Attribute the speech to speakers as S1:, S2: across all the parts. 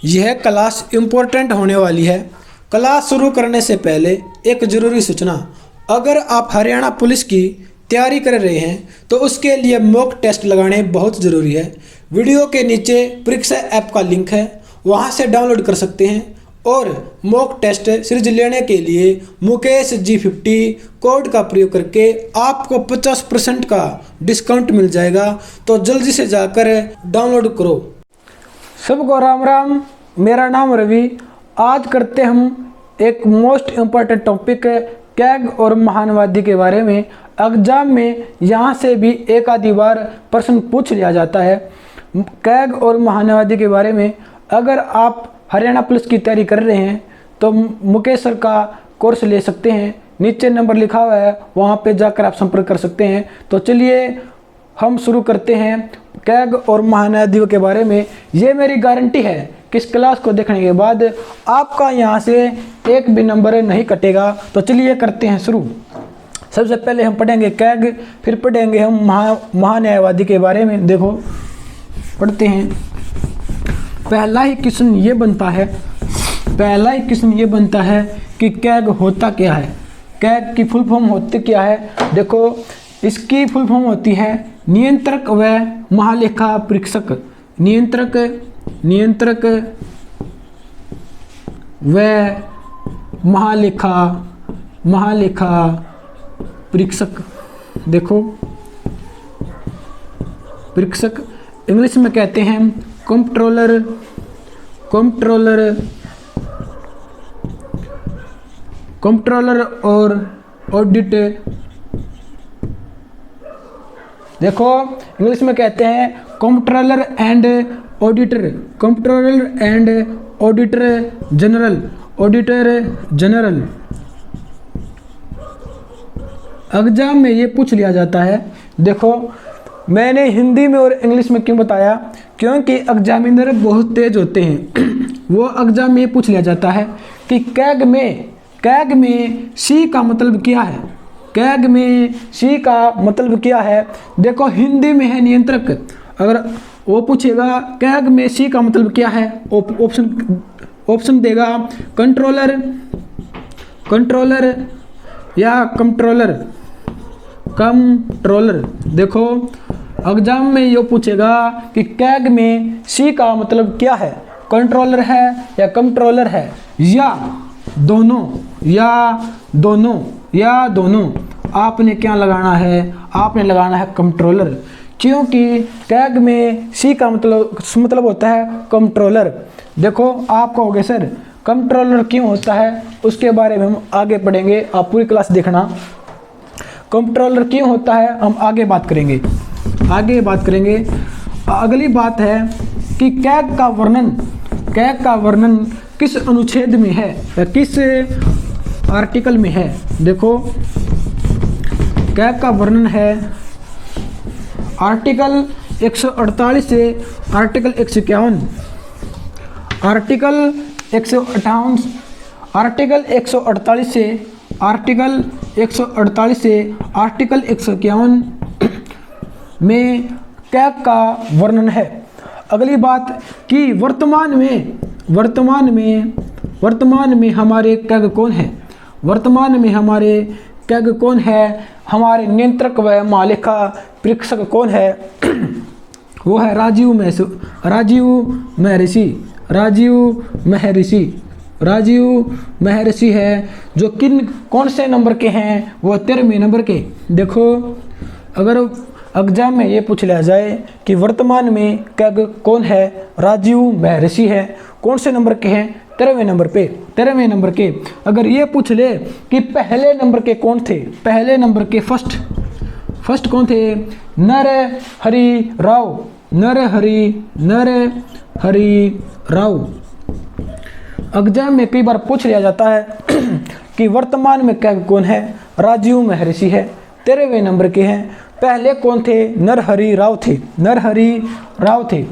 S1: यह class important होने वाली है। क्लास शुरू करने से पहले एक ज़रूरी सूचना, अगर आप हरियाणा पुलिस की तैयारी कर रहे हैं तो उसके लिए मॉक टेस्ट लगाने बहुत ज़रूरी है। वीडियो के नीचे परीक्षा ऐप का लिंक है, वहां से डाउनलोड कर सकते हैं और मॉक टेस्ट सीरीज लेने के लिए मुकेश G50 कोड का प्रयोग करके आपको 50% का डिस्काउंट मिल जाएगा। तो जल्दी से जाकर डाउनलोड करो। सबको राम राम, मेरा नाम रवि। आज करते हम एक मोस्ट इम्पॉर्टेंट टॉपिक कैग और महानवादी के बारे में। एग्जाम में यहाँ से भी एक आधी बार प्रश्न पूछ लिया जाता है कैग और महानवादी के बारे में। अगर आप हरियाणा पुलिस की तैयारी कर रहे हैं तो मुकेश सर का कोर्स ले सकते हैं, नीचे नंबर लिखा हुआ है, वहाँ पे जाकर आप संपर्क कर सकते हैं। तो चलिए हम शुरू करते हैं कैग और महानवादियों के बारे में। ये मेरी गारंटी है कि इस क्लास को देखने के बाद आपका यहाँ से एक भी नंबर नहीं कटेगा। तो चलिए करते हैं शुरू। सबसे पहले हम पढ़ेंगे कैग, फिर पढ़ेंगे हम महान्यायवादी के बारे में। देखो पढ़ते हैं। पहला ही क्वेश्चन ये बनता है कि कैग होता क्या है। कैग की फुल फॉर्म होती क्या है। देखो इसकी फुल फॉर्म होती है नियंत्रक व महालेखा परीक्षक। नियंत्रक व महालेखा परीक्षक। देखो परीक्षक इंग्लिश में कहते हैं कंट्रोलर और ऑडिट। देखो इंग्लिश में कहते हैं controller and auditor general. Exam में ये पूछ लिया जाता है। देखो मैंने हिंदी में और इंग्लिश में क्यों बताया, क्योंकि एग्जामिनर बहुत तेज होते हैं। वो एग्जाम में ये पूछ लिया जाता है कि कैग में सी का मतलब क्या है। कैग में सी का मतलब क्या है। देखो हिंदी में है नियंत्रक, अगर वो पूछेगा कैग में सी का मतलब क्या है, ऑप्शन देगा कंट्रोलर या कंट्रोलर। देखो एग्जाम में ये पूछेगा कि कैग में सी का मतलब क्या है, कंट्रोलर है या कंट्रोलर है, या दोनों। आपने क्या लगाना है, आपने लगाना है कंट्रोलर, क्योंकि कैग में सी का मतलब होता है कंट्रोलर। देखो आप कहोगे सर कंट्रोलर क्यों होता है, उसके बारे में हम आगे पढ़ेंगे, आप पूरी क्लास देखना। कंट्रोलर क्यों होता है हम आगे बात करेंगे। अगली बात है कि कैग का वर्णन किस अनुच्छेद में है या किस आर्टिकल में है। देखो कैग का वर्णन है आर्टिकल 148 से आर्टिकल 151, आर्टिकल 148 से आर्टिकल 151 में कैग का वर्णन है। अगली बात कि वर्तमान में हमारे कैग कौन है। हमारे नियंत्रक व महालेखा परीक्षक कौन है। वो है राजीव महर्षि है, जो कौन से नंबर के हैं, वो 13वें नंबर के। देखो अगर एग्जाम में ये पूछ लिया जाए कि वर्तमान में कैग कौन है, राजीव महर्षि है, कौन से नंबर के हैं, 13वें नंबर के। अगर ये पूछ ले कि पहले नंबर के कौन थे, पहले नंबर के फर्स्ट कौन थे, नरहरि राव। एग्जाम में कई बार पूछ लिया जाता है कि वर्तमान में कैग कौन है, राजीव महर्षि है, 13वें नंबर के हैं। पहले कौन थे, नरहरि राव थे।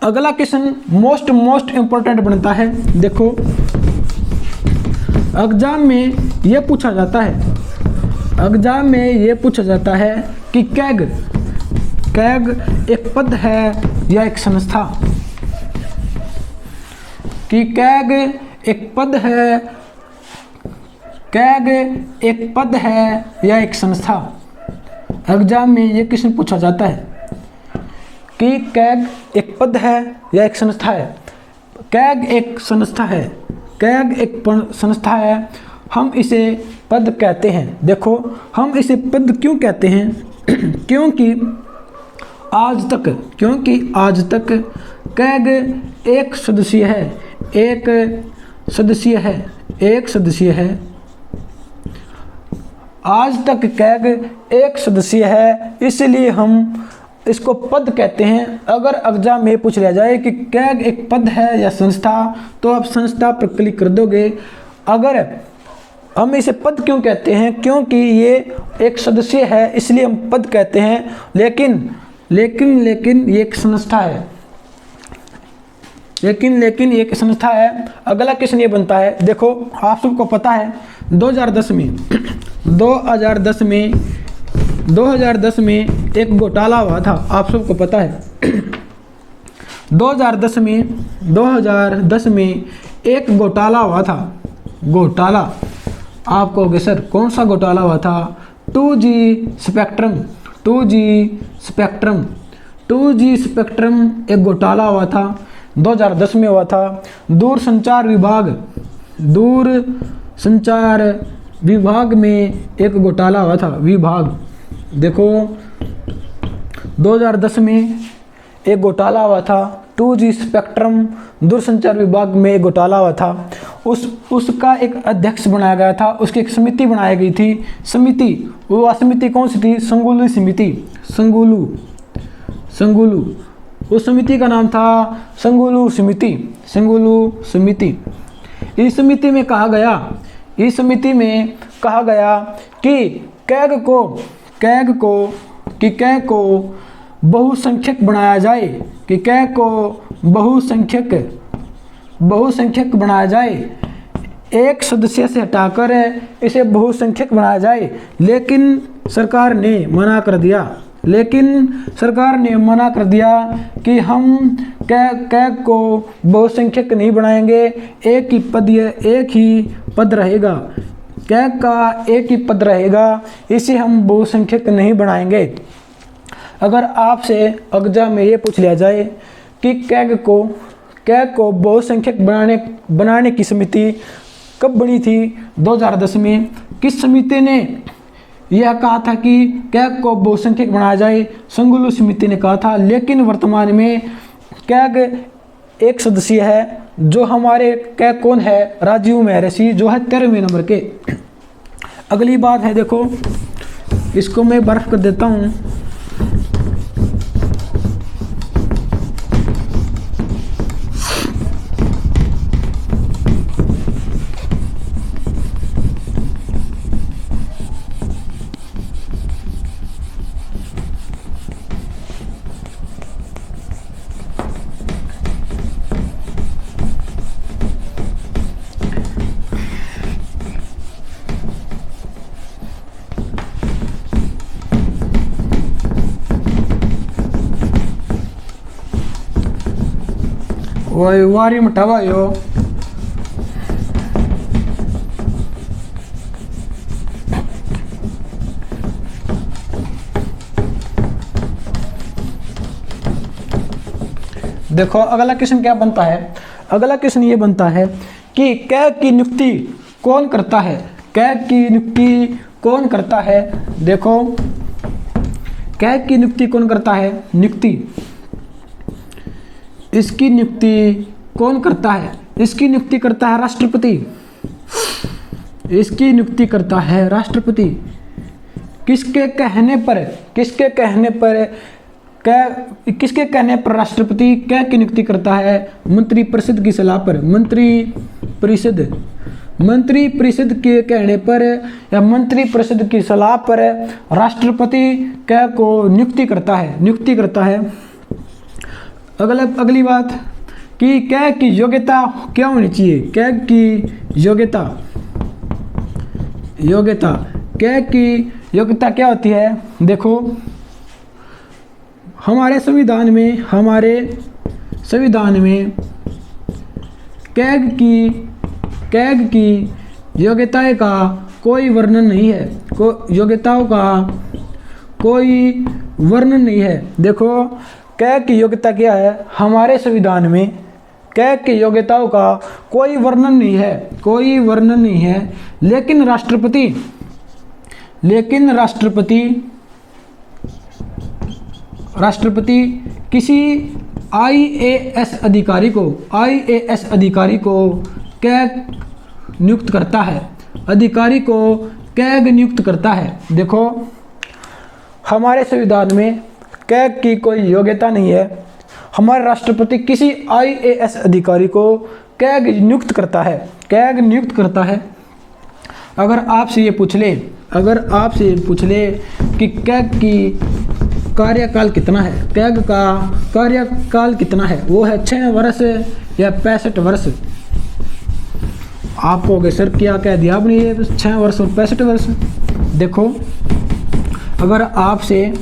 S1: अगला क्वेश्चन मोस्ट इंपॉर्टेंट बनता है। देखो एग्जाम में ये पूछा जाता है कि कैग एक पद है या एक संस्था। कि कैग एक पद है, कैग एक पद है या एक संस्था। एग्जाम में ये क्वेश्चन पूछा जाता है कि कैग एक पद है या एक संस्था है। कैग एक संस्था है, कैग एक संस्था है, हम इसे पद कहते हैं। देखो हम इसे पद क्यों कहते हैं क्योंकि आज तक कैग एक सदस्य है, आज तक कैग एक सदस्य है, इसलिए हम इसको पद कहते हैं। अगर एग्जाम में पूछ लिया जाए कि कैग एक पद है या संस्था, तो आप संस्था पर क्लिक कर दोगे। अगर हम इसे पद क्यों कहते हैं, क्योंकि ये एक सदस्य है इसलिए हम पद कहते हैं, लेकिन ये एक संस्था है, लेकिन ये एक संस्था है। अगला क्वेश्चन ये बनता है, देखो आप सबको पता है 2010 में एक घोटाला हुआ था, आप सबको पता है 2010 में एक घोटाला हुआ था। घोटाला आप कहोगे सर कौन सा घोटाला हुआ था? 2G स्पेक्ट्रम एक घोटाला हुआ था, 2010 में हुआ था। दूरसंचार विभाग में एक घोटाला हुआ था। विभाग देखो 2010 में एक घोटाला हुआ था, 2G स्पेक्ट्रम दूरसंचार विभाग में एक घोटाला हुआ था। उसका एक अध्यक्ष बनाया गया था, उसकी एक समिति बनाई गई थी। वो समिति कौन सी थी? संगुलू समिति, संगुलू। उस समिति का नाम था संगुलू समिति। इस समिति में कहा गया कि कैग को बहुसंख्यक बनाया जाए, कि कैग को बहुसंख्यक बनाया जाए, एक सदस्य से हटाकर इसे बहुसंख्यक बनाया जाए। लेकिन सरकार ने मना कर दिया कि हम कैग को बहुसंख्यक नहीं बनाएंगे, एक ही पद रहेगा, कैग का एक ही पद रहेगा, इसे हम बहुसंख्यक नहीं बनाएंगे। अगर आपसे एग्जाम में ये पूछ लिया जाए कि कैग को बहुसंख्यक बनाने की समिति कब बनी थी? 2010 में। किस समिति ने यह कहा था कि कैग को बहुसंख्यक बनाया जाए? संगुलू समिति ने कहा था। लेकिन वर्तमान में कैग एक सदस्य है, जो हमारे कैग कौन है? राजीव महर्षि, जो है 13वें नंबर के। अगली बात है, देखो इसको मैं बर्फ कर देता हूँ। वारी मटावा यो देखो अगला क्वेश्चन क्या बनता है? अगला क्वेश्चन ये बनता है कि कैग की नियुक्ति कौन करता है? कैग की नियुक्ति कौन करता है? देखो कैग की नियुक्ति कौन करता है? इसकी नियुक्ति कौन करता है? इसकी नियुक्ति करता है राष्ट्रपति। इसकी नियुक्ति करता है राष्ट्रपति। किसके कहने पर राष्ट्रपति कैग की नियुक्ति करता है? मंत्री परिषद की सलाह पर। मंत्री परिषद के कहने पर या मंत्री परिषद की सलाह पर राष्ट्रपति कैग को नियुक्ति करता है। अगली बात कि कैग की योग्यता क्या होनी चाहिए? कैग की कैग की योग्यता क्या होती है? देखो हमारे संविधान में कैग की योग्यताएं का कोई वर्णन नहीं है, योग्यताओं का कोई वर्णन नहीं है। देखो कैग की योग्यता क्या है, हमारे संविधान में कैग की योग्यताओं का कोई वर्णन नहीं है, कोई वर्णन नहीं है। लेकिन राष्ट्रपति किसी आईएएस अधिकारी को कैग नियुक्त करता है, नियुक्त करता है। देखो हमारे संविधान में कैग की कोई योग्यता नहीं है, हमारे राष्ट्रपति किसी आईएएस अधिकारी को कैग नियुक्त करता है। अगर आपसे ये पूछ ले कि कैग की कार्यकाल कितना है, कैग का कार्यकाल कितना है, वो है 6 वर्ष या 65 वर्ष। आप कहोगे सर क्या कह दिया आपने, ये 6 वर्ष और 65 वर्ष। देखो अगर आपसे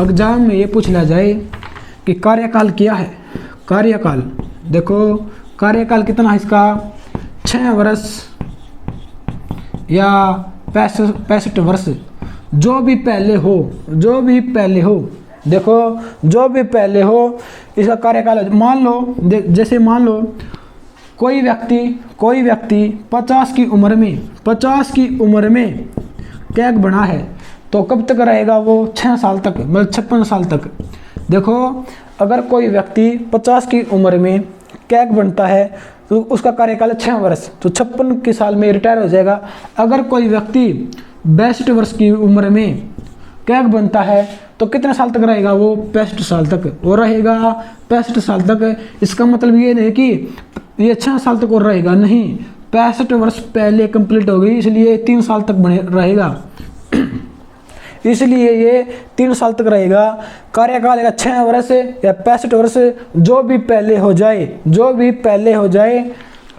S1: एग्जाम में ये पूछ लिया जाए कि कार्यकाल क्या है, देखो कार्यकाल कितना है इसका, 6 वर्ष या 65 वर्ष, जो भी पहले हो, देखो जो भी पहले हो इसका कार्यकाल। मान लो कोई व्यक्ति 50 की उम्र में कैग बना है, तो कब तक रहेगा वो, 6 साल तक, मतलब 56 साल तक। देखो अगर कोई व्यक्ति 50 की उम्र में कैग बनता है तो उसका कार्यकाल 6 वर्ष, तो 56 के साल में रिटायर हो जाएगा। अगर कोई व्यक्ति 62 वर्ष की उम्र में कैग बनता है तो कितने साल तक रहेगा वो, 65 साल तक वो रहेगा, 65 साल तक। इसका मतलब ये नहीं कि ये 6 साल तक और रहेगा, नहीं, 65 वर्ष पहले कंप्लीट हो गई, इसलिए 3 साल तक बने रहेगा, इसलिए ये 3 साल तक रहेगा। कार्यकाल 6 वर्ष या 65 वर्ष, जो भी पहले हो जाए।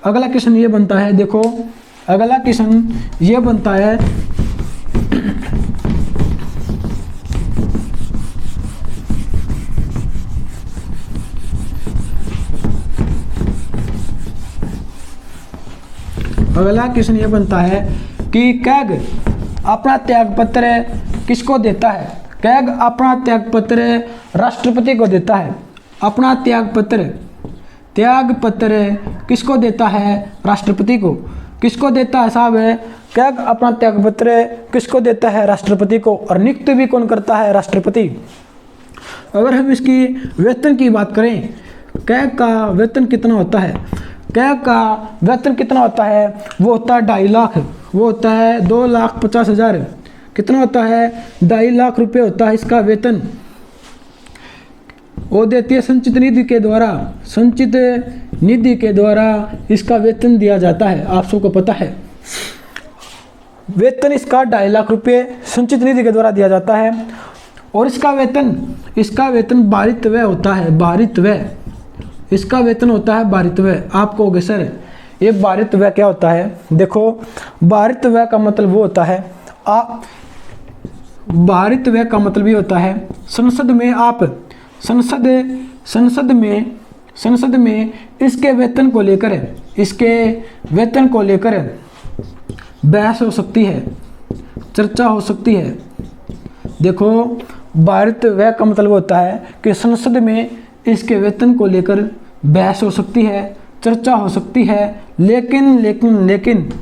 S1: अगला क्वेश्चन ये बनता है, देखो अगला क्वेश्चन ये बनता है, कि कैग अपना त्यागपत्र किसको देता है। कैग अपना त्यागपत्र राष्ट्रपति को देता है। अपना त्यागपत्र किसको देता है, राष्ट्रपति को। किसको देता है साहब, कैग अपना त्यागपत्र किसको देता है, राष्ट्रपति को। और नियुक्त भी कौन करता है, राष्ट्रपति। अगर हम इसकी वेतन की बात करें, कैग का वेतन कितना होता है, कैग का वेतन कितना होता है, वो होता है 2.5 लाख, वो होता है 2,50,000। कितना होता है, 2.5 लाख रुपए होता है इसका वेतन। वो देती है संचित निधि के द्वारा इसका वेतन दिया जाता है, आप सबको पता है। वेतन इसका 2.5 लाख रुपए संचित निधि के द्वारा दिया जाता है। और इसका वेतन भारित व्यय होता है, इसका वेतन होता है भारित व्यय। आप कहोगे सर ये भारित व्यय क्या होता है। देखो भारित व्यय का मतलब वो होता है, भारित व्यय का मतलब ये होता है, संसद में इसके वेतन को लेकर बहस हो सकती है, चर्चा हो सकती है। देखो भारित व्यय का मतलब होता है कि संसद में इसके वेतन को लेकर बहस हो सकती है, चर्चा हो सकती है, लेकिन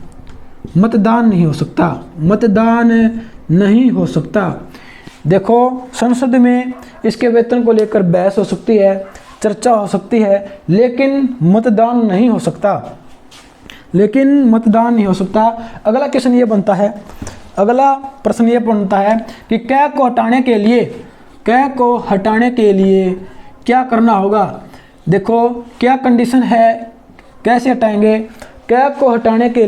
S1: मतदान नहीं हो सकता। देखो संसद में इसके वेतन को लेकर बहस हो सकती है, चर्चा हो सकती है, लेकिन मतदान नहीं हो सकता। अगला क्वेश्चन ये बनता है, अगला प्रश्न ये बनता है कि कैग को हटाने के लिए क्या करना होगा। देखो क्या कंडीशन है, कैसे हटाएंगे। कैग को हटाने के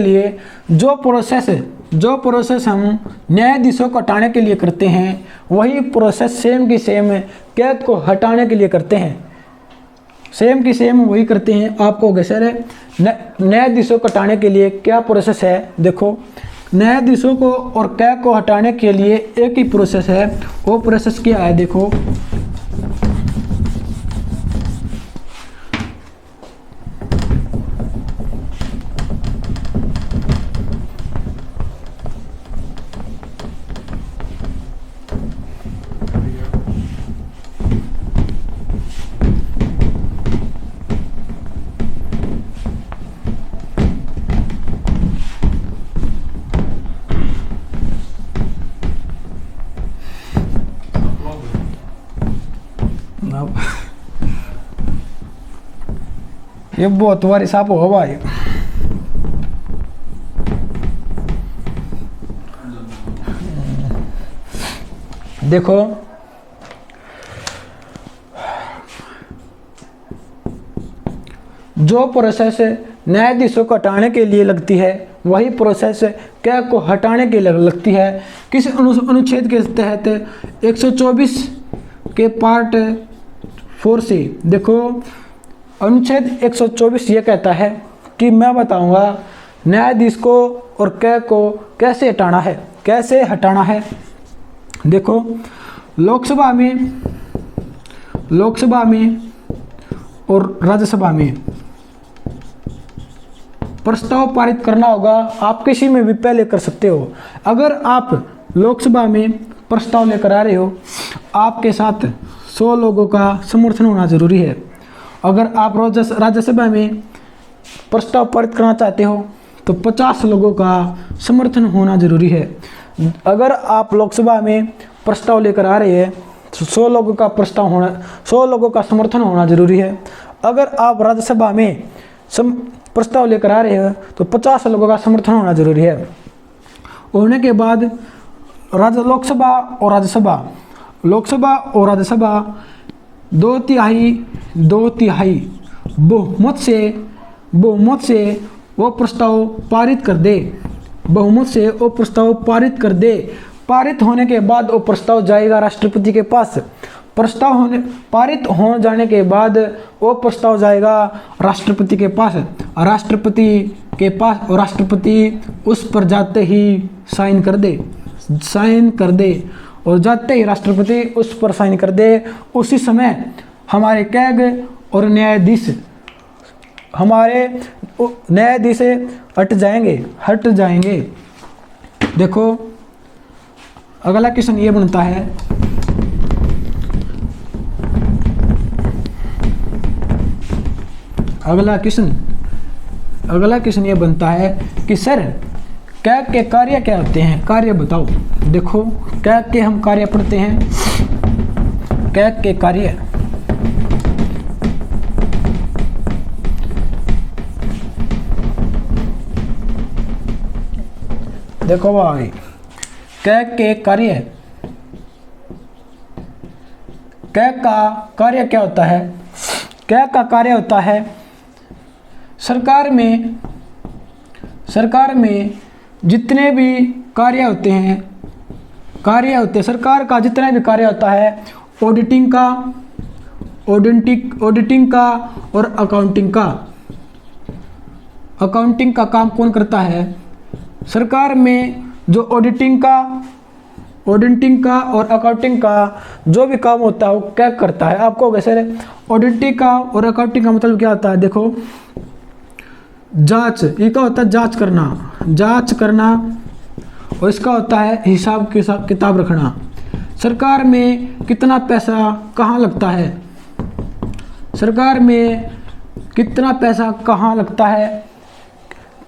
S1: लिए जो प्रोसेस हम न्यायाधीशों को हटाने के लिए करते हैं, वही प्रोसेस सेम की सेम कैग को हटाने के लिए करते हैं, सेम की सेम वही करते हैं। आपको सर न्यायाधीशों को हटाने के लिए क्या प्रोसेस है। देखो न्यायाधीशों को और कैग को हटाने के लिए एक ही प्रोसेस है, वो प्रोसेस क्या है। देखो ये बहुत बार हिसाब होगा भाई। देखो जो प्रोसेस न्यायाधीशों को हटाने के लिए लगती है वही प्रोसेस क्या को हटाने के लिए लगती है। किस अनुच्छेद के तहत 124 के पार्ट 4 से। देखो अनुच्छेद 124 ये कहता है कि मैं बताऊंगा न्यायाधीश को और क्या को कैसे हटाना है, कैसे हटाना है। देखो लोकसभा में और राज्यसभा में प्रस्ताव पारित करना होगा। आप किसी में भी पहले कर सकते हो। अगर आप लोकसभा में प्रस्ताव लेकर आ रहे हो, आपके साथ 100 लोगों का समर्थन होना जरूरी है। अगर आप राज्यसभा में प्रस्ताव पारित करना चाहते हो तो 50 लोगों का समर्थन होना जरूरी है। अगर आप लोकसभा में प्रस्ताव लेकर आ रहे हैं तो 100 लोगों का प्रस्ताव होना, 100 लोगों का समर्थन होना जरूरी है। अगर आप राज्यसभा में प्रस्ताव लेकर आ रहे हैं तो 50 लोगों का समर्थन होना जरूरी है। होने के बाद लोकसभा और राज्यसभा 2/3 बहुमत से वो प्रस्ताव पारित कर दे। बहुमत से वो प्रस्ताव पारित कर दे। पारित होने के बाद वो प्रस्ताव जाएगा राष्ट्रपति के पास। पारित हो जाने के बाद वो प्रस्ताव जाएगा राष्ट्रपति के पास। और राष्ट्रपति उस पर जाते ही साइन कर दे और जाते ही राष्ट्रपति उस पर साइन कर दे, उसी समय हमारे कैग और न्यायाधीश हट जाएंगे। देखो अगला क्वेश्चन ये बनता है, अगला क्वेश्चन ये बनता है कि सर कैग के कार्य क्या होते हैं, कार्य बताओ। देखो कैग के हम कार्य पढ़ते हैं। कैग के कार्य देखो भाई, कैग के कार्य, कैग का कार्य क्या होता है। कैग का कार्य होता है सरकार में जितने भी कार्य होते हैं, सरकार का जितना भी कार्य होता है, ऑडिटिंग का और अकाउंटिंग का काम कौन करता है। सरकार में जो ऑडिटिंग का और अकाउंटिंग का जो भी काम होता है वो क्या करता है। आपको वैसे ऑडिटिंग का और अकाउंटिंग का मतलब क्या होता है। देखो जांच, ये क्या होता है, जांच करना और इसका होता है हिसाब किताब रखना। सरकार में कितना पैसा कहाँ लगता है, सरकार में कितना पैसा कहाँ लगता है,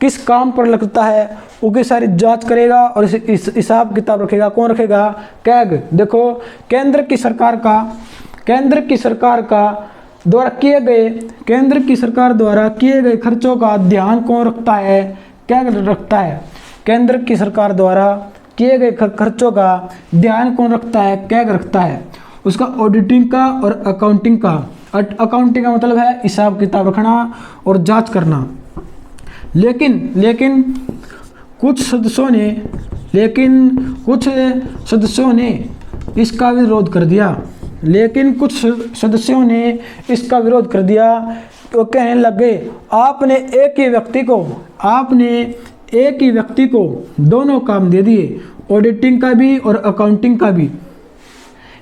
S1: किस काम पर लगता है, उसकी सारी जांच करेगा और इस हिसाब किताब रखेगा। कौन रखेगा, कैग। देखो केंद्र की सरकार द्वारा किए गए खर्चों का ध्यान कौन रखता है, कैग रखता है। केंद्र की सरकार द्वारा किए गए खर्चों का ध्यान कौन रखता है, कैग रखता है। उसका ऑडिटिंग का और अकाउंटिंग का मतलब है हिसाब किताब रखना और जांच करना। लेकिन कुछ सदस्यों ने इसका विरोध कर दिया। तो कहने लगे आपने एक ही व्यक्ति को दोनों काम दे दिए, ऑडिटिंग का भी और अकाउंटिंग का भी।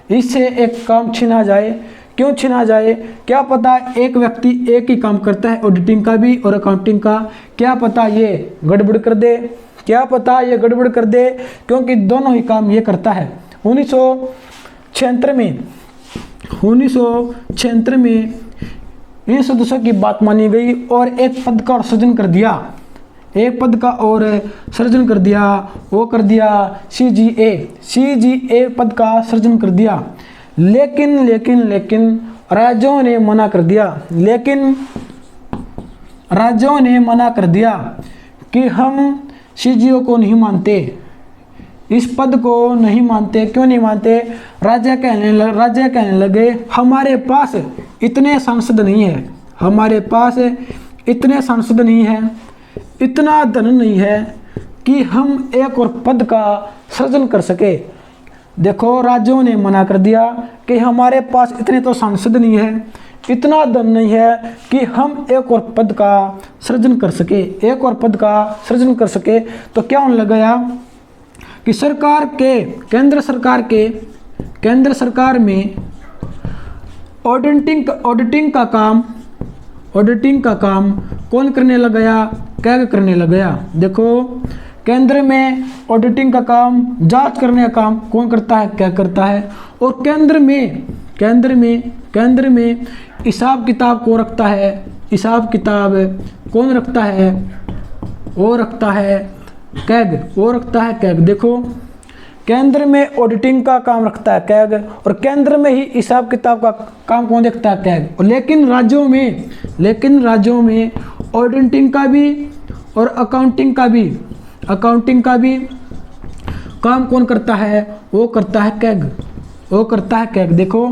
S1: इससे एक काम छीना जाए। क्यों छीना जाए, क्या पता एक व्यक्ति एक ही काम करता है, ऑडिटिंग का भी और अकाउंटिंग का, क्या पता ये गड़बड़ कर दे, क्योंकि दोनों ही काम ये करता है। 1976 में इन सदस्यों की बात मानी गई और एक पद का सृजन कर दिया। वो कर दिया CGA पद का सृजन कर दिया। लेकिन राज्यों ने मना कर दिया, लेकिन राज्यों ने मना कर दिया कि हम सीजीओ को नहीं मानते, इस पद को नहीं मानते। क्यों नहीं मानते? राज्य कहने लगे हमारे पास इतने सांसद नहीं है, हमारे पास इतने सांसद नहीं है, इतना धन नहीं है कि हम एक और पद का सृजन कर सके। देखो, राज्यों ने मना कर दिया कि हमारे पास इतने तो सांसद नहीं है, इतना धन नहीं है कि हम एक और पद का सृजन कर सके, एक और पद का सृजन कर सके। तो क्या होने लग गया कि केंद्र सरकार में ऑडिटिंग का काम कौन करने लग गया? कैग करने लग गया। देखो, केंद्र में ऑडिटिंग का काम, जांच करने का काम कौन करता है? कैग करता है। और केंद्र में हिसाब किताब कौन रखता है? हिसाब किताब कौन रखता है? वो रखता है कैग, वो रखता है कैग। देखो, केंद्र में ऑडिटिंग का काम रखता है कैग, और केंद्र में ही हिसाब किताब का काम कौन देखता है? कैग। लेकिन राज्यों में ऑडिटिंग का भी और अकाउंटिंग का भी काम कौन करता है? वो करता है कैग, वो करता है कैग। देखो,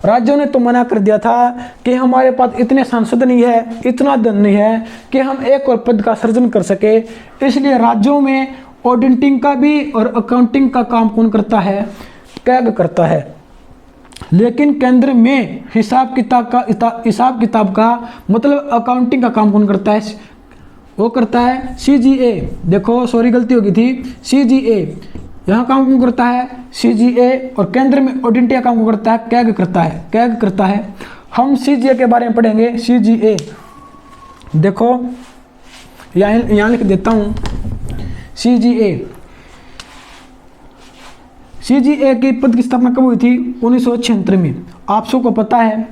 S1: राज्यों ने तो मना कर दिया था कि हमारे पास इतने सांसद नहीं है, इतना धन नहीं है कि हम एक और पद का सृजन कर सके, इसलिए राज्यों में ऑडिटिंग का भी और अकाउंटिंग का काम कौन करता है? कैग करता है। लेकिन केंद्र में हिसाब किताब का मतलब अकाउंटिंग का काम कौन करता है? वो करता है सीजीए। देखो, सॉरी, गलती हो गई थी, सीजीए। यहाँ काम कौन करता है? सीजीए। और केंद्र में ऑडिटिंग का काम कौन करता है? कैग करता है। हम सीजीए के बारे में पढ़ेंगे। सीजीए, देखो यहाँ लिख देता हूँ। सीजीए की पद की स्थापना कब हुई थी? 1976 में। आप सबको पता है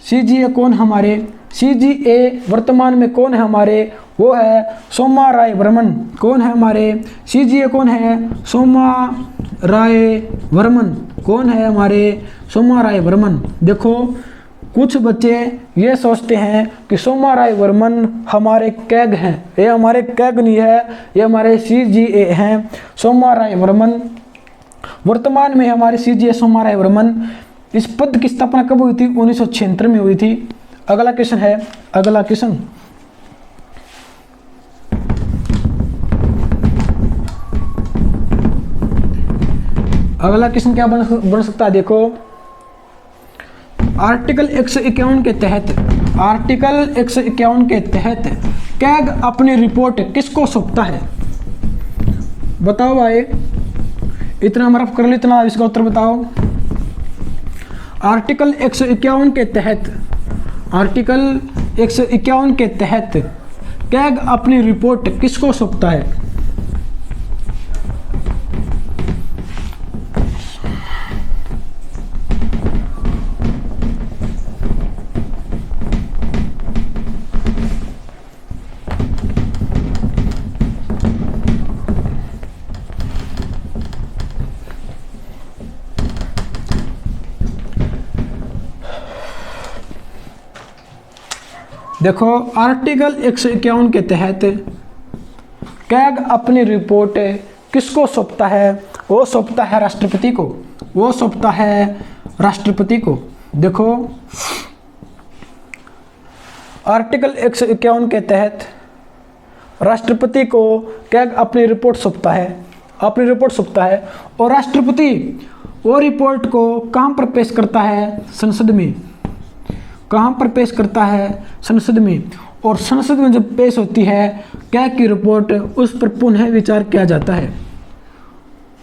S1: सीजीए कौन हमारे? सीजीए वर्तमान में कौन है हमारे? वो है सोमा राय बर्मन। कौन है हमारे? सीजीए कौन है? सोमा राय बर्मन। कौन है हमारे? सोमा राय बर्मन। देखो, कुछ बच्चे ये सोचते हैं कि सोमा राय बर्मन हमारे कैग हैं। ये हमारे कैग नहीं है, ये हमारे सीजीए हैं। सोमा राय बर्मन वर्तमान में हमारे सीजीए सोमा राय बर्मन। इस पद की स्थापना कब हुई थी? 1976 में हुई थी। अगला क्वेश्चन है, अगला क्वेश्चन क्या बन सकता है? देखो, आर्टिकल 151 के तहत कैग अपनी रिपोर्ट किसको सौंपता है? बताओ भाई, इतना हमारा कर लो, इतना इसका उत्तर बताओ। आर्टिकल 151 के तहत कैग अपनी रिपोर्ट किसको सौंपता है? देखो, आर्टिकल 151 के तहत कैग अपनी रिपोर्ट किसको सौंपता है? वो सौंपता है राष्ट्रपति को। देखो, आर्टिकल 151 के तहत राष्ट्रपति को कैग अपनी रिपोर्ट सौंपता है। और राष्ट्रपति वो रिपोर्ट को कहाँ पर पेश करता है? संसद में। कहाँ पर पेश करता है? संसद में। और संसद में जब पेश होती है कैग की रिपोर्ट, उस पर पुनः विचार किया जाता है।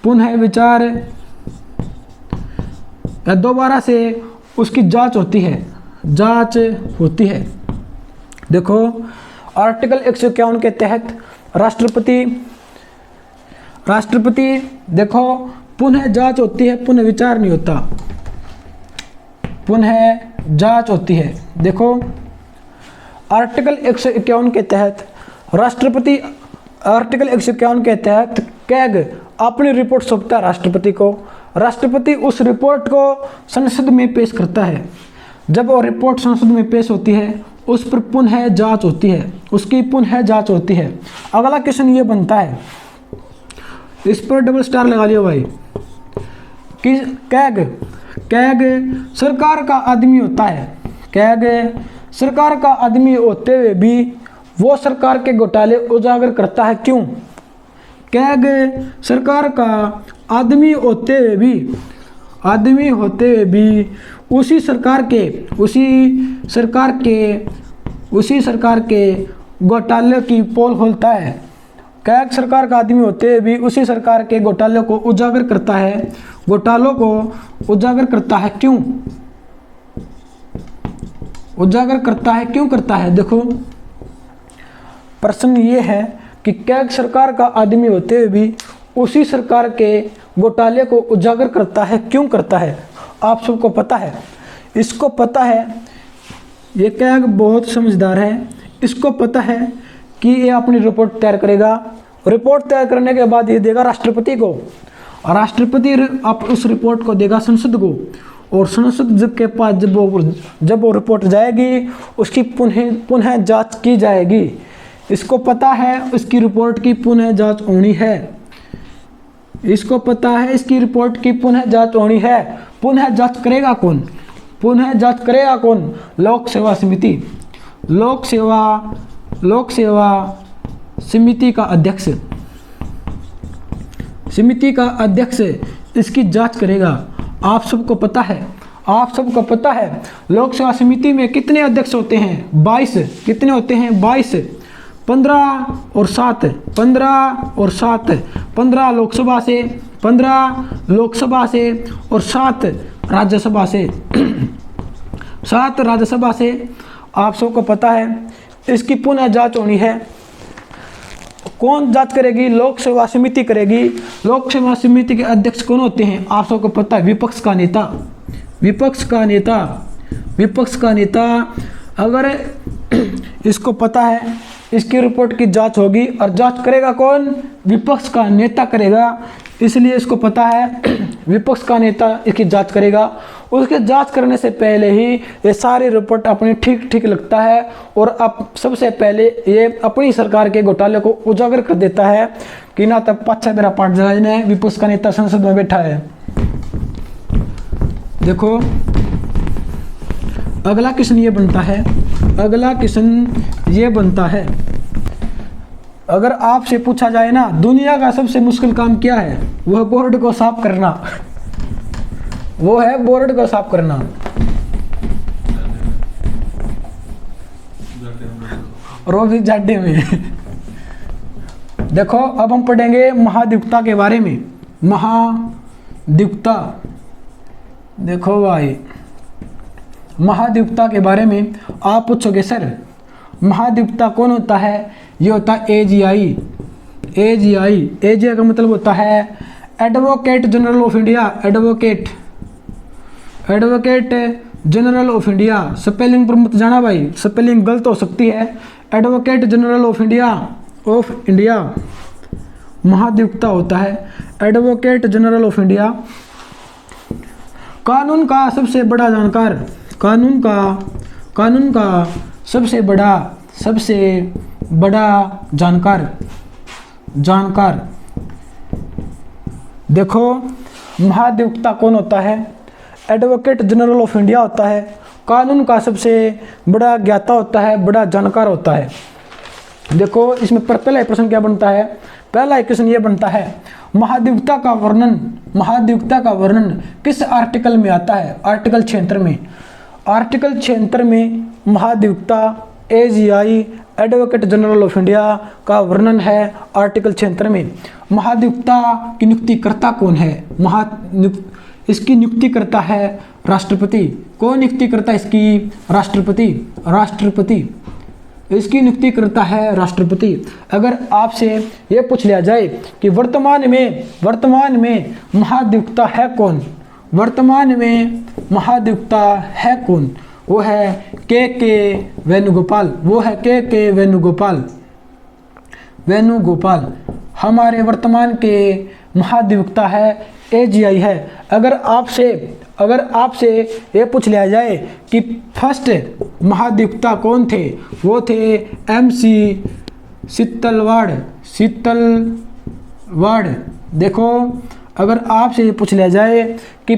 S1: पुनः विचार या दोबारा से उसकी जांच होती है। देखो, आर्टिकल 151 के तहत राष्ट्रपति देखो, पुनः जांच होती है, पुनः विचार नहीं होता, पुनः जांच होती है। देखो, आर्टिकल 151 के तहत कैग अपनी रिपोर्ट सौंपता है राष्ट्रपति को। राष्ट्रपति उस रिपोर्ट को संसद में पेश करता है। जब वो रिपोर्ट संसद में पेश होती है उस पर पुनः जांच होती है, उसकी पुनः जांच होती है। अगला क्वेश्चन ये बनता है, इस पर डबल स्टार लगा लियो भाई, कि कैग सरकार का आदमी होता है। कैग सरकार का आदमी होते हुए भी वो सरकार के घोटाले उजागर करता है, क्यों? कैग सरकार का आदमी होते हुए भी उसी सरकार के घोटाले की पोल खोलता है। कैग सरकार का आदमी होते हुए भी उसी सरकार के घोटालों को उजागर करता है, क्यों? उजागर करता है, देखो प्रश्न ये है कि कैग सरकार का आदमी होते हुए भी उसी सरकार के घोटाले को उजागर करता है, क्यों करता है? आप सबको पता है, इसको पता है, ये कैग बहुत समझदार है, इसको पता है कि ये अपनी रिपोर्ट तैयार करेगा। रिपोर्ट तैयार करने के बाद ये देगा राष्ट्रपति को, और राष्ट्रपति आप उस रिपोर्ट को देगा संसद को, और संसद के पास जब वो रिपोर्ट जाएगी उसकी पुनः जांच की जाएगी। इसको पता है उसकी रिपोर्ट की पुनः जांच होनी है, इसको पता है इसकी रिपोर्ट की पुनः जांच होनी है। पुनः जांच करेगा कौन? लोक सेवा समिति का अध्यक्ष इसकी जांच करेगा। आप सबको पता है लोक सेवा समिति में कितने अध्यक्ष होते हैं? 22। कितने होते हैं? 22। 15 और 7 15 लोकसभा से और 7 राज्यसभा से 7 राज्यसभा से। आप सबको पता है इसकी पुनः जांच होनी है। कौन जांच करेगी? लोक सेवा समिति करेगी। लोक सेवा समिति के अध्यक्ष कौन होते हैं? आप सबको पता है, विपक्ष का नेता। अगर इसको पता है इसकी रिपोर्ट की जांच होगी, और जांच करेगा कौन? विपक्ष का नेता करेगा। इसलिए इसको पता है विपक्ष का नेता इसकी जांच करेगा। उसके जांच करने से पहले ही ये सारी रिपोर्ट अपनी ठीक लगता है, और अब सबसे पहले ये अपनी सरकार के घोटाले को उजागर कर देता है कि ना तब पाछा मेरा पाठ ने विपक्ष का नेता संसद में बैठा है। देखो अगला क्वेश्चन ये बनता है, अगर आपसे पूछा जाए ना दुनिया का सबसे मुश्किल काम क्या है? वो है बोर्ड को साफ करना। और वो भी जाडे में। देखो अब हम पढ़ेंगे महाद्वीपता के बारे में। महाद्वीपता, देखो भाई महाद्वीपता के बारे में आप पूछोगे सर महाद्वीपता कौन होता है? ये होता है AGI का मतलब होता है advocate general of India. Advocate general of India. Spelling पर मत जाना भाई, स्पेलिंग गलत हो सकती है। एडवोकेट जनरल ऑफ इंडिया महाद्वीपता होता है, एडवोकेट जनरल ऑफ इंडिया। कानून का सबसे बड़ा जानकार। देखो महाद्वीपता कौन होता है? एडवोकेट जनरल ऑफ इंडिया होता है। कानून का सबसे बड़ा ज्ञाता होता है, बड़ा जानकार होता है। देखो इसमें पहला प्रश्न क्या बनता है? पहला क्वेश्चन ये बनता है महाद्वीपता का वर्णन किस आर्टिकल में आता है? आर्टिकल 76 में महाद्वीपता AGI advocate general of India का वर्णन है आर्टिकल 76 में। महाद्वीपता की नियुक्तिकर्ता कौन है? इसकी नियुक्ति करता है राष्ट्रपति। कौन नियुक्ति करता है इसकी? राष्ट्रपति इसकी नियुक्ति करता है राष्ट्रपति। अगर आपसे ये पूछ लिया जाए कि वर्तमान में महाद्वीपता है कौन? वो है के वेणुगोपाल। हमारे वर्तमान के महाद्वीपता है AGI है। अगर आपसे ये पूछ लिया जाए कि फर्स्ट महाधिवक्ता कौन थे, वो थे MC शीतलवाड़। देखो, अगर आपसे ये पूछ लिया जाए कि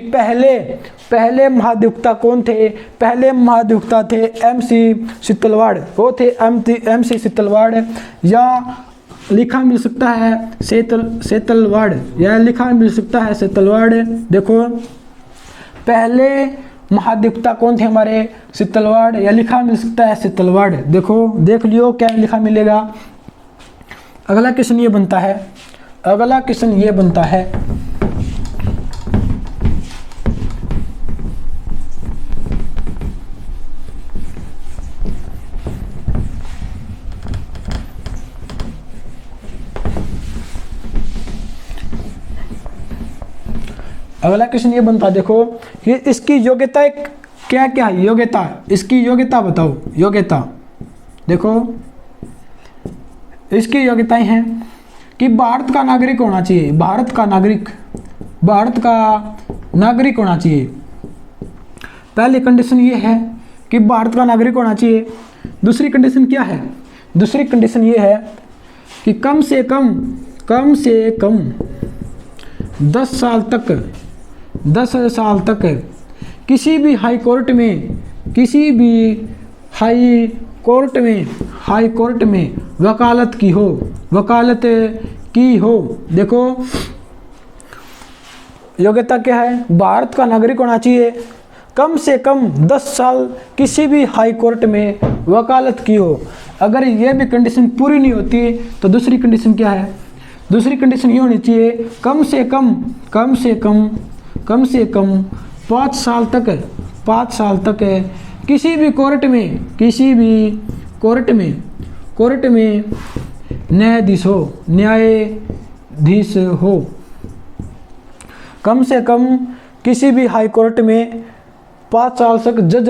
S1: पहले महाधिवक्ता कौन थे, पहले महाधिवक्ता थे MC शीतलवाड़, वो थे MC शीतलवाड़, या लिखा मिल सकता है सेतलवाड़, या लिखा मिल सकता है सेतलवाड़। देखो, पहले महाधिवक्ता कौन थे हमारे, शीतलवाड़, या लिखा मिल सकता है सेतलवाड़। देखो, देख लियो क्या लिखा मिलेगा। अगला क्वेश्चन ये बनता है, अगला क्वेश्चन ये बनता है, अगला क्वेश्चन ये बनता है, देखो ये इसकी योग्यता क्या क्या है, योग्यता, इसकी योग्यता बताओ, योग्यता। देखो, इसकी योग्यताएं हैं कि भारत का नागरिक होना चाहिए, भारत का नागरिक होना चाहिए। पहली कंडीशन ये है कि भारत का नागरिक होना चाहिए। दूसरी कंडीशन क्या है, दूसरी कंडीशन ये है कि कम से कम 10 साल तक किसी भी हाई कोर्ट में वकालत की हो। देखो, योग्यता क्या है, भारत का नागरिक होना चाहिए, कम से कम 10 साल किसी भी हाई कोर्ट में वकालत की हो। अगर ये भी कंडीशन पूरी नहीं होती तो दूसरी कंडीशन क्या है, दूसरी कंडीशन ये होनी चाहिए कम से कम 5 साल तक किसी भी कोर्ट में न्यायाधीश हो। कम से कम किसी भी हाई कोर्ट में 5 साल तक जज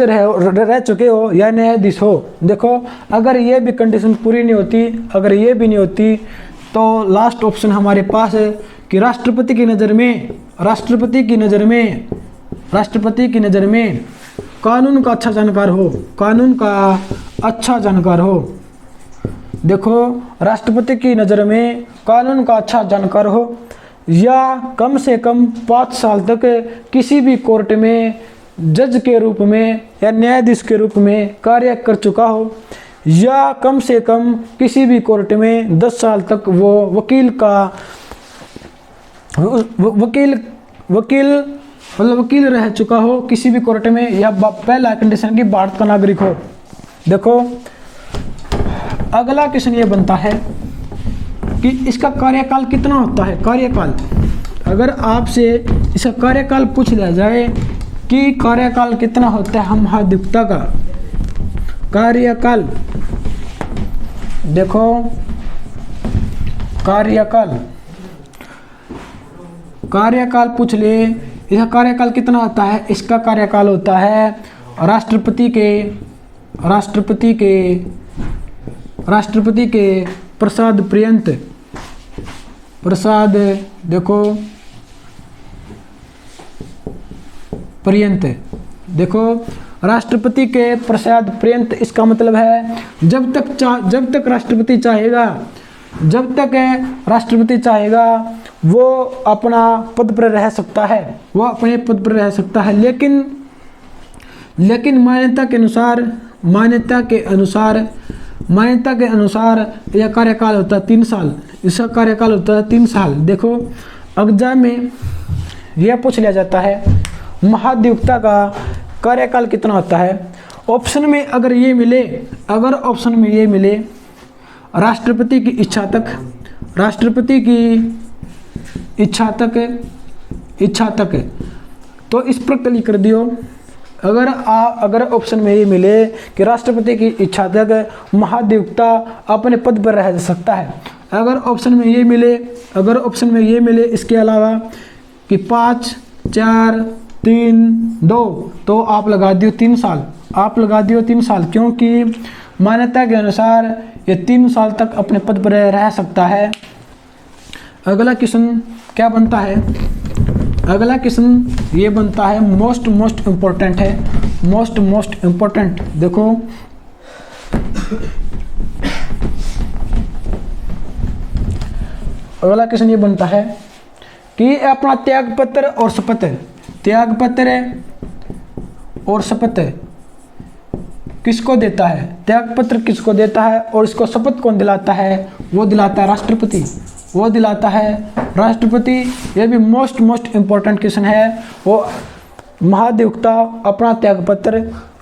S1: रह चुके हो या न्यायाधीश हो। देखो, अगर ये भी कंडीशन पूरी नहीं होती, अगर ये भी नहीं होती, तो लास्ट ऑप्शन हमारे पास है कि राष्ट्रपति की नज़र में कानून का अच्छा जानकार हो। देखो, राष्ट्रपति की नज़र में कानून का अच्छा जानकार हो, या कम से कम 5 साल तक किसी भी कोर्ट में जज के रूप में या न्यायाधीश के रूप में कार्य कर चुका हो, या कम से कम किसी भी कोर्ट में 10 साल तक वो वकील रह चुका हो किसी भी कोर्ट में, या पहला कंडीशन की भारत का नागरिक हो। देखो, अगला क्वेश्चन ये बनता है कि इसका कार्यकाल कितना होता है। कार्यकाल, अगर आपसे इसका कार्यकाल पूछ लिया जाए कि कार्यकाल कितना होता है महाधिवक्ता का कार्यकाल। देखो, कार्यकाल पूछ ले, इसका कार्यकाल कितना होता है। इसका कार्यकाल होता है राष्ट्रपति के प्रसाद पर्यंत। देखो, देखो, राष्ट्रपति के प्रसाद पर्यंत, इसका मतलब है जब तक राष्ट्रपति चाहेगा वो अपना पद पर रह सकता है, वो अपने पद पर रह सकता है। लेकिन मान्यता के अनुसार यह कार्यकाल होता है 3 साल। इसका कार्यकाल होता है 3 साल। देखो, एग्जाम में यह पूछ लिया जाता है महाधिवक्ता का कार्यकाल कितना होता है। ऑप्शन में अगर ऑप्शन में ये मिले राष्ट्रपति की इच्छा तक, तो इस पर क्लिक कर दियो। अगर ऑप्शन में ये मिले कि राष्ट्रपति की इच्छा तक महाधिवक्ता अपने पद पर रह सकता है, अगर ऑप्शन में ये मिले इसके अलावा कि 5, 4, 3, 2, तो आप लगा दियो 3 साल। क्योंकि मान्यता के अनुसार ये 3 साल तक अपने पद पर रह सकता है। अगला क्वेश्चन क्या बनता है, अगला क्वेश्चन ये बनता है मोस्ट इम्पोर्टेंट है, मोस्ट इम्पोर्टेंट। देखो अगला क्वेश्चन ये बनता है कि अपना त्यागपत्र और शपथ, त्यागपत्र और शपथ किसको देता है, त्यागपत्र किसको देता है और इसको शपथ कौन दिलाता है, वो दिलाता है राष्ट्रपति, वो दिलाता है राष्ट्रपति। ये भी मोस्ट इम्पोर्टेंट क्वेश्चन है। वो महाधिवक्ता अपना त्यागपत्र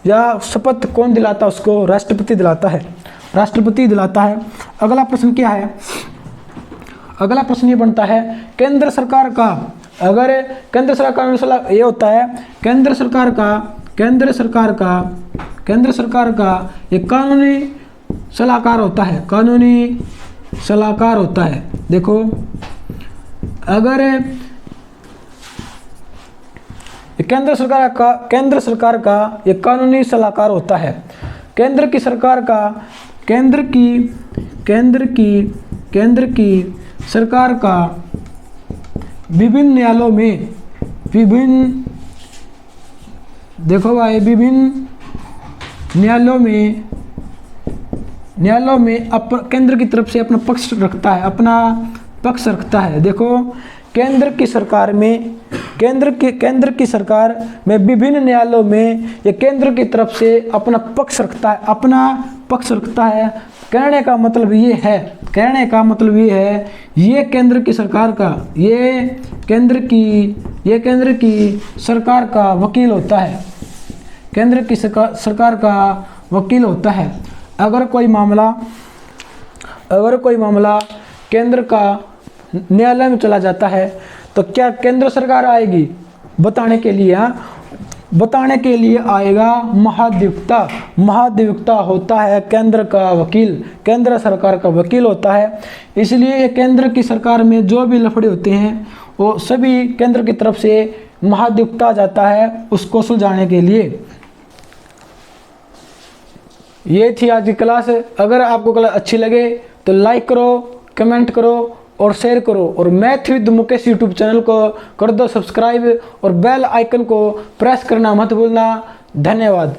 S1: या शपथ कौन दिलाता है, उसको राष्ट्रपति दिलाता है, राष्ट्रपति दिलाता है। अगला प्रश्न क्या है, अगला प्रश्न ये बनता है केंद्र सरकार का, अगर केंद्र सरकार में ये होता है केंद्र सरकार का एक कानूनी सलाहकार होता है, कानूनी सलाहकार होता है। देखो अगर केंद्र सरकार का एक कानूनी सलाहकार होता है, केंद्र की सरकार का विभिन्न न्यायालयों में, देखो भाई विभिन्न न्यायालयों में केंद्र की तरफ से अपना पक्ष रखता है, अपना पक्ष रखता है। देखो केंद्र की सरकार में विभिन्न न्यायालयों में ये केंद्र की तरफ से अपना पक्ष रखता है। कहने का मतलब ये है ये केंद्र की सरकार का वकील होता है, केंद्र की सरकार का वकील होता है। अगर कोई मामला केंद्र का न्यायालय में चला जाता है तो क्या केंद्र सरकार आएगी बताने के लिए, बताने के लिए आएगा महाधिवक्ता होता है केंद्र का वकील, केंद्र सरकार का वकील होता है। इसलिए केंद्र की सरकार में जो भी लफड़े होते हैं वो सभी केंद्र की तरफ से महाधिवक्ता जाता है उसको सुलझाने के लिए। ये थी आज की क्लास। अगर आपको क्लास अच्छी लगे तो लाइक करो, कमेंट करो और शेयर करो, और math with Mukesh YouTube channel को कर दो सब्सक्राइब और बेल आइकन को प्रेस करना मत भूलना। धन्यवाद।